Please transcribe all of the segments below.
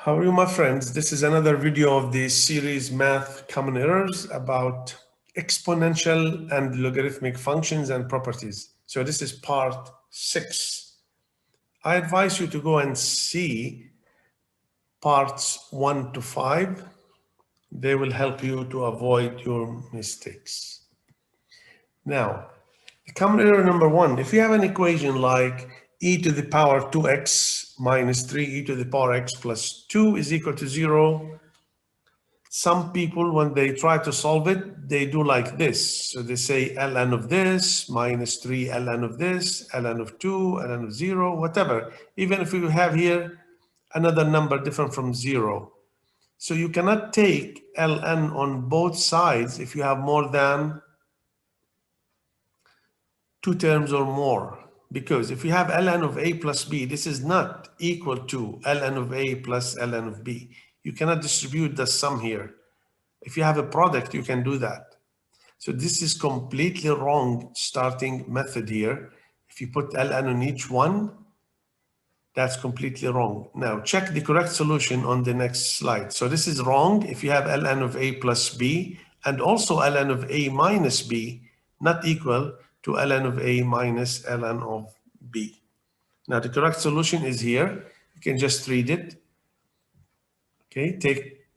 How are you, my friends? This is another video of the series Math Common Errors about exponential and logarithmic functions and properties. So this is part 6. I advise you to go and see parts 1 to 5. They will help you to avoid your mistakes. Now, the common error number 1, if you have an equation like e to the power 2x minus 3e to the power x plus 2 is equal to 0, some people, when they try to solve it, they do like this. So they say ln of this minus 3 ln of this, ln of 2, ln of 0, whatever. Even if you have here another number different from 0. So you cannot take ln on both sides if you have more than 2 terms or more. Because if you have ln of a plus b, this is not equal to ln of a plus ln of b. You cannot distribute the sum here. If you have a product, you can do that. So this is completely wrong starting method here. If you put ln on each one, that's completely wrong. Now check the correct solution on the next slide. So this is wrong if you have ln of a plus b and also ln of a minus b not equal to ln of a minus ln of b. Now the correct solution is here. You can just read it. Okay,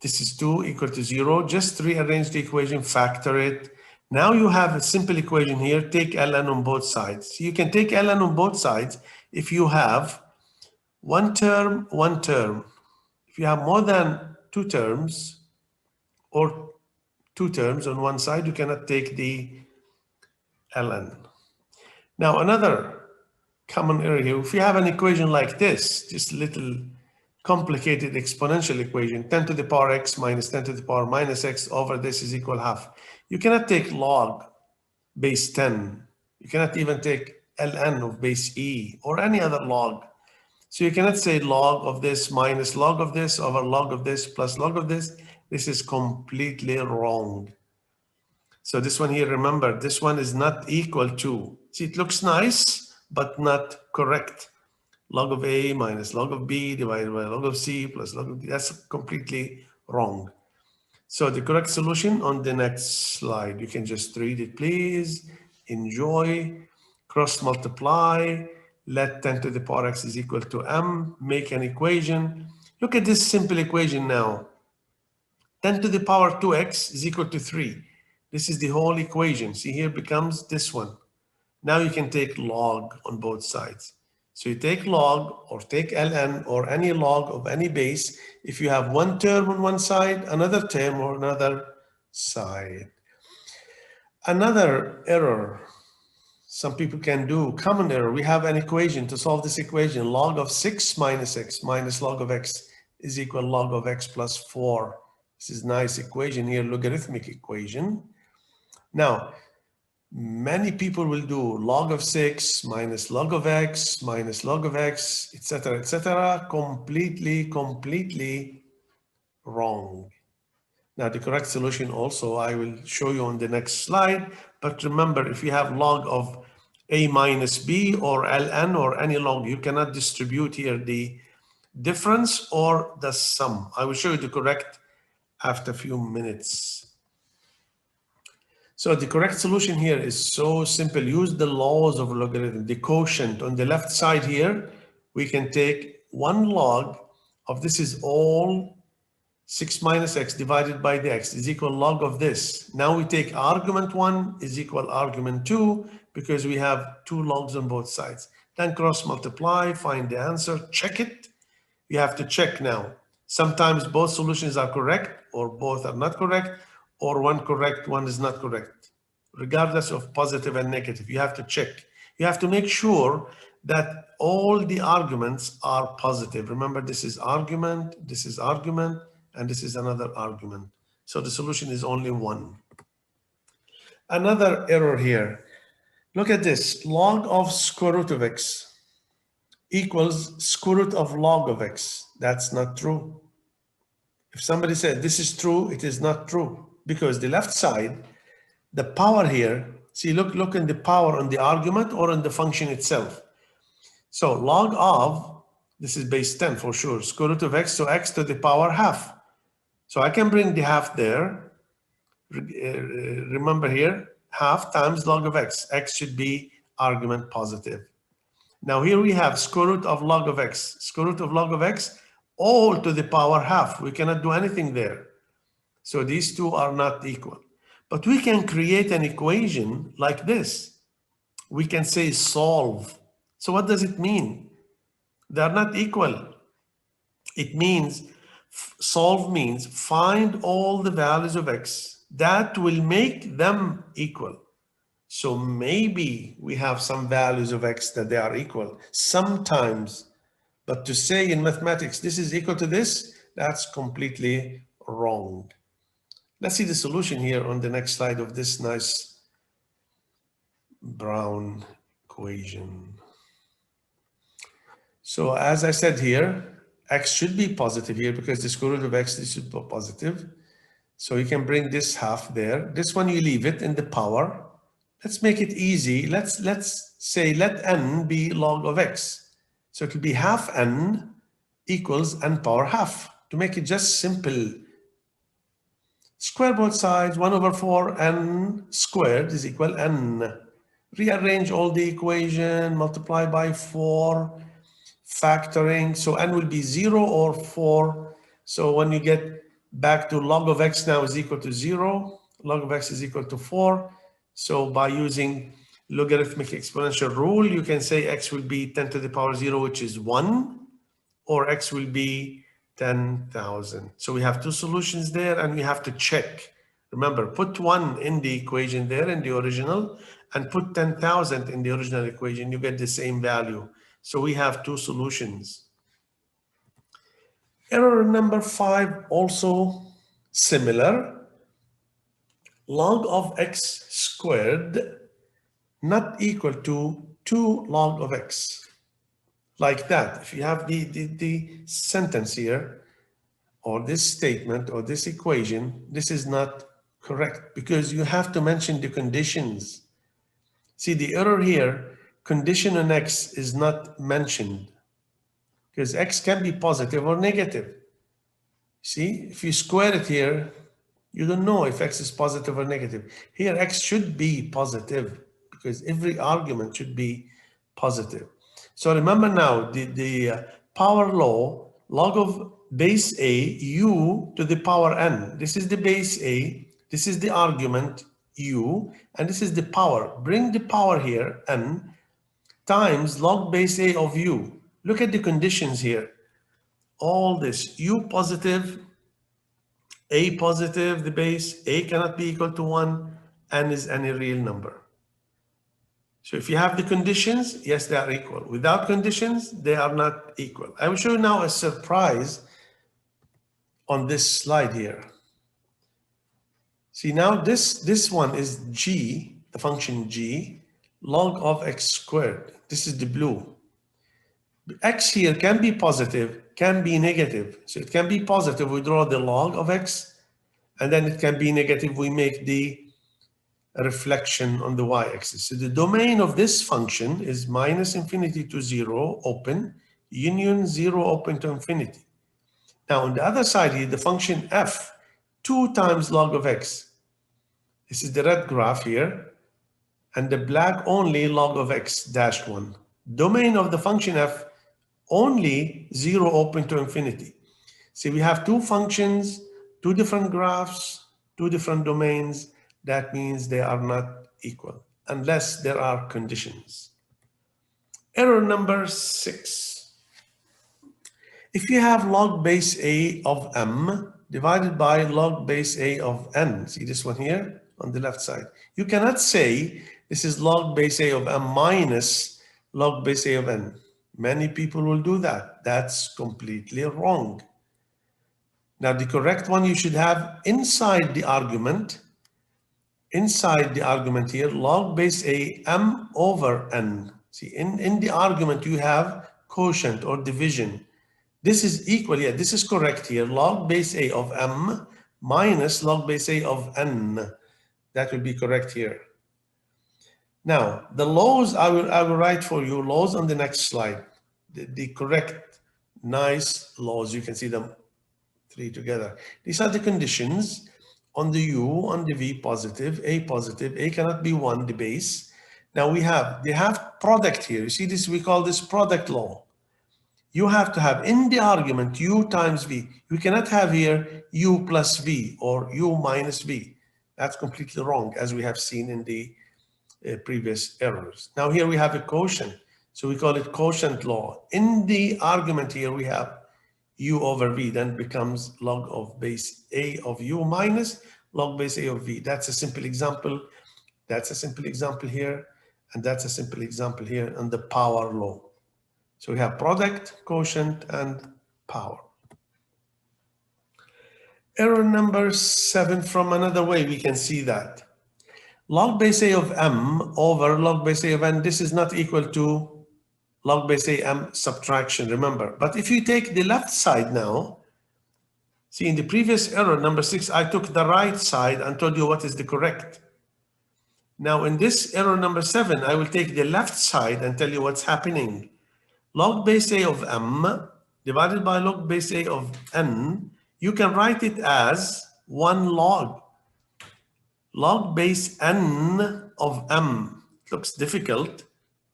this is 2 equal to 0. Just rearrange the equation, factor it. Now you have a simple equation here. Take ln on both sides. You can take ln on both sides if you have one term, one term. If you have more than 2 terms or 2 terms on one side, you cannot take the ln. Now another common error here, if you have an equation like this, just little complicated exponential equation, 10 to the power x minus 10 to the power minus x over this is equal half. You cannot take log base 10. You cannot even take ln of base e or any other log. So you cannot say log of this minus log of this over log of this plus log of this. This is completely wrong. So this one here, remember, this one is not equal to. See, it looks nice, but not correct. Log of a minus log of b divided by log of c plus log of d. That's completely wrong. So the correct solution on the next slide. You can just read it, please. Enjoy. Cross multiply. Let 10 to the power x is equal to m. Make an equation. Look at this simple equation now. 10 to the power 2x is equal to 3. This is the whole equation. See, here becomes this one. Now you can take log on both sides. So you take log or take ln or any log of any base if you have one term on one side, another term on another side. Another error some people can do, common error, we have an equation. To solve this equation, log of 6 minus x minus log of x is equal to log of x plus 4. This is a nice equation here, logarithmic equation. Now, many people will do log of 6 minus log of x minus log of x, etc., completely wrong. Now, the correct solution also I will show you on the next slide. But remember, if you have log of a minus b or ln or any log, you cannot distribute here the difference or the sum. I will show you the correct after a few minutes. So the correct solution here is so simple. Use the laws of logarithm. The quotient on the left side here, we can take 1 log of this is all 6 minus x divided by the x is equal log of this. Now we take argument 1 is equal argument 2 because we have 2 logs on both sides. Then cross multiply, find the answer, check it. You have to check now. Sometimes both solutions are correct or both are not correct, or one correct, one is not correct. Regardless of positive and negative, you have to check. You have to make sure that all the arguments are positive. Remember, this is argument, and this is another argument. So the solution is only one. Another error here. Look at this. Log of square root of x equals square root of log of x. That's not true. If somebody said this is true, it is not true. Because the left side, the power here, see, look in the power on the argument or on the function itself. So log of This is base 10 for sure. Square root of x, so x to the power half. So I can bring the half there. Remember here, half times log of x. X should be argument positive. Now here we have square root of log of x. Square root of log of x, all to the power half. We cannot do anything there. So these two are not equal. But we can create an equation like this. We can say solve. So what does it mean? They are not equal. It means solve means find all the values of x that will make them equal. So maybe we have some values of x that they are equal sometimes, but to say in mathematics this is equal to this, that's completely wrong. Let's see the solution here on the next slide of this nice brown equation. So as I said here, x should be positive here because the square root of x is positive. So you can bring this half there. This one you leave it in the power. Let's make it easy. Let's say let n be log of x. So it will be half n equals n power half. To make it just simple, square both sides, 1 over 4 n squared is equal n. Rearrange all the equation, multiply by 4, factoring. So n will be 0 or 4. So when you get back to log of x now is equal to 0, log of x is equal to 4. So by using logarithmic exponential rule, you can say x will be 10 to the power 0, which is 1, or x will be 10,000. So we have two solutions there and we have to check. Remember, put 1 in the equation there in the original and put 10,000 in the original equation. You get the same value. So we have two solutions. Error number 5, also similar. Log of x squared not equal to 2 log of x. Like that. If you have the sentence here, or this statement, or this equation, this is not correct because you have to mention the conditions. See, the error here, condition on x is not mentioned because x can be positive or negative. See, if you square it here, you don't know if x is positive or negative. Here, x should be positive because every argument should be positive. So remember now, the power law, log of base a, u to the power n. This is the base a, this is the argument u, and this is the power. Bring the power here, n, times log base a of u. Look at the conditions here. All this, u positive, a positive, the base, a cannot be equal to 1, n is any real number. So if you have the conditions, yes, they are equal. Without conditions, they are not equal. I will show you now a surprise on this slide here. See now this one is g, the function g, log of x squared. This is the blue. X here can be positive, can be negative. So it can be positive, we draw the log of x, and then it can be negative, we make the reflection on the y-axis. So the domain of this function is minus infinity to 0, open, union 0, open to infinity. Now on the other side here, the function f, 2 times log of x. This is the red graph here, and the black only log of x dash 1. Domain of the function f, only 0, open to infinity. See, we have two functions, two different graphs, two different domains. That means they are not equal unless there are conditions. Error number 6. If you have log base a of m divided by log base a of n, see this one here on the left side, you cannot say this is log base a of m minus log base a of n. Many people will do that. That's completely wrong. Now the correct one you should have inside the argument here, log base a m over n. See, in the argument you have quotient or division. This is equal, yeah, this is correct here. Log base a of m minus log base a of n. That will be correct here. Now, the laws I will write for you, laws on the next slide. The correct nice laws. You can see them three together. These are the conditions on the U, on the V positive, A cannot be 1, the base. Now they have product here. You see this, we call this product law. You have to have in the argument U times V. You cannot have here U plus V or U minus V. That's completely wrong, as we have seen in the previous errors. Now here we have a quotient. So we call it quotient law. In the argument here, we have U over V, then becomes log of base A of U minus log base A of V. That's a simple example. That's a simple example here. And that's a simple example here on the power law. So we have product, quotient, and power. Error number 7, from another way, we can see that. Log base A of M over log base A of N, this is not equal to log base A M subtraction, remember. But if you take the left side now, see in the previous error, number 6, I took the right side and told you what is the correct. Now in this error number 7, I will take the left side and tell you what's happening. Log base A of M divided by log base A of N, you can write it as 1 log. Log base N of M. It looks difficult,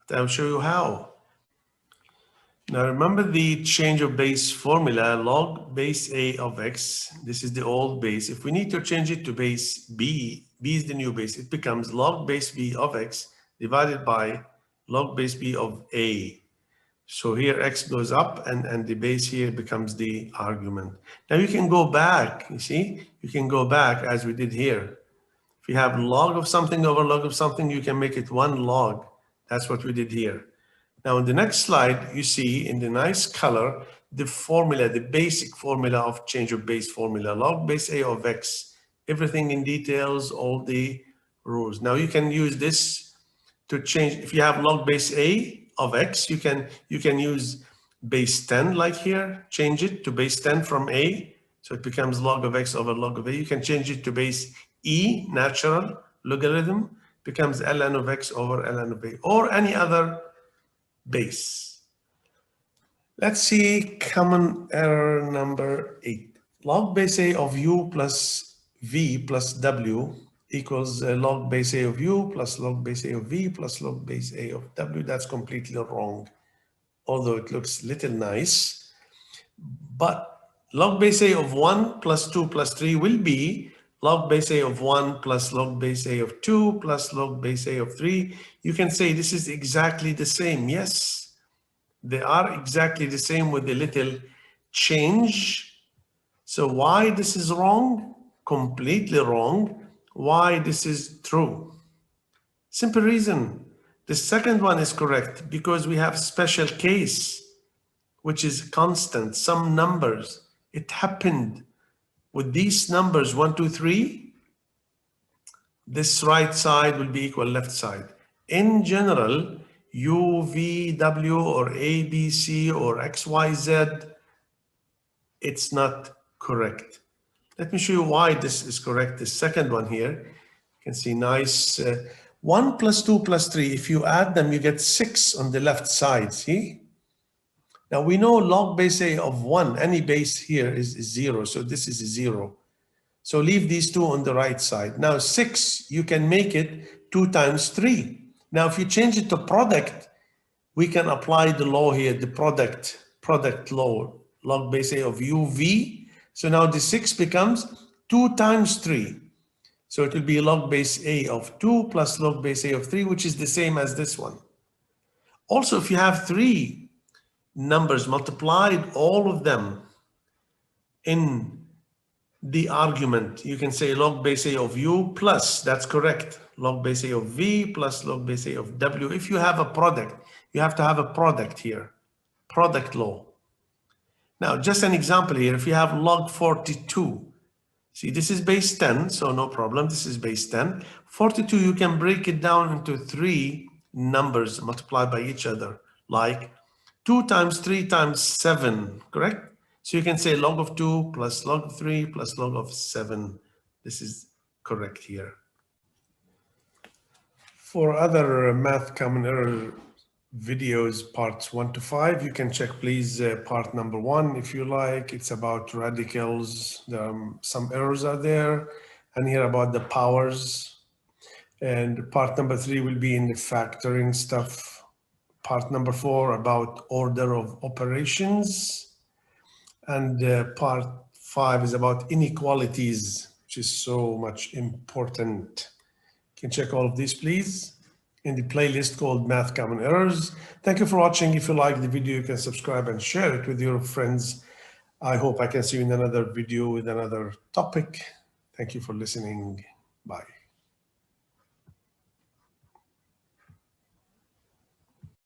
but I'll show you how. Now remember the change of base formula, log base A of X. This is the old base. If we need to change it to base B, B is the new base, it becomes log base B of X divided by log base B of A. So here X goes up and the base here becomes the argument. Now you can go back, you see? You can go back as we did here. If you have log of something over log of something, you can make it 1 log. That's what we did here. Now in the next slide, you see in the nice color, the formula, the basic formula of change of base formula, log base A of X, everything in details, all the rules. Now you can use this to change. If you have log base A of X, you can use base 10 like here, change it to base 10 from A. So it becomes log of X over log of A. You can change it to base E, natural logarithm, becomes ln of X over ln of A, or any other base. Let's see common error number 8. Log base A of U plus V plus W equals log base A of U plus log base A of V plus log base A of W. That's completely wrong, although it looks little nice. But log base A of 1 plus 2 plus 3 will be log base A of 1 plus log base A of 2 plus log base A of 3. You can say this is exactly the same. Yes, they are exactly the same with a little change. So why this is wrong? Completely wrong. Why this is true? Simple reason. The second one is correct because we have special case, which is constant, some numbers. It happened with these numbers, 1, 2, 3, this right side will be equal left side. In general, U, V, W, or A, B, C, or X, Y, Z, it's not correct. Let me show you why this is correct. The second one here, you can see nice. 1 plus 2 plus 3, if you add them, you get 6 on the left side, see? Now we know log base A of 1, any base here is 0, so this is 0. So leave these two on the right side. Now 6, you can make it 2 times 3. Now if you change it to product, we can apply the law here, the product law, log base A of UV. So now the 6 becomes 2 times 3. So it will be log base A of 2 plus log base A of 3, which is the same as this one. Also, if you have 3 numbers multiplied, all of them in the argument, you can say log base A of U plus, that's correct, log base A of V plus log base A of W. If you have a product, you have to have a product here, product law. Now, just an example here, if you have log 42, see, this is base 10, so no problem, this is base 10. 42, you can break it down into 3 numbers multiplied by each other, like 2 times 3 times 7, correct? So you can say log of 2 plus log of 3 plus log of 7. This is correct here. For other math common error videos, parts 1 to 5. You can check, please, part number 1 if you like. It's about radicals. Some errors are there, and here about the powers. And part number 3 will be in the factoring stuff. Part number 4 about order of operations. And part 5 is about inequalities, which is so much important. You can check all of these, please, in the playlist called Math Common Errors. Thank you for watching. If you like the video, you can subscribe and share it with your friends. I hope I can see you in another video with another topic. Thank you for listening. Bye.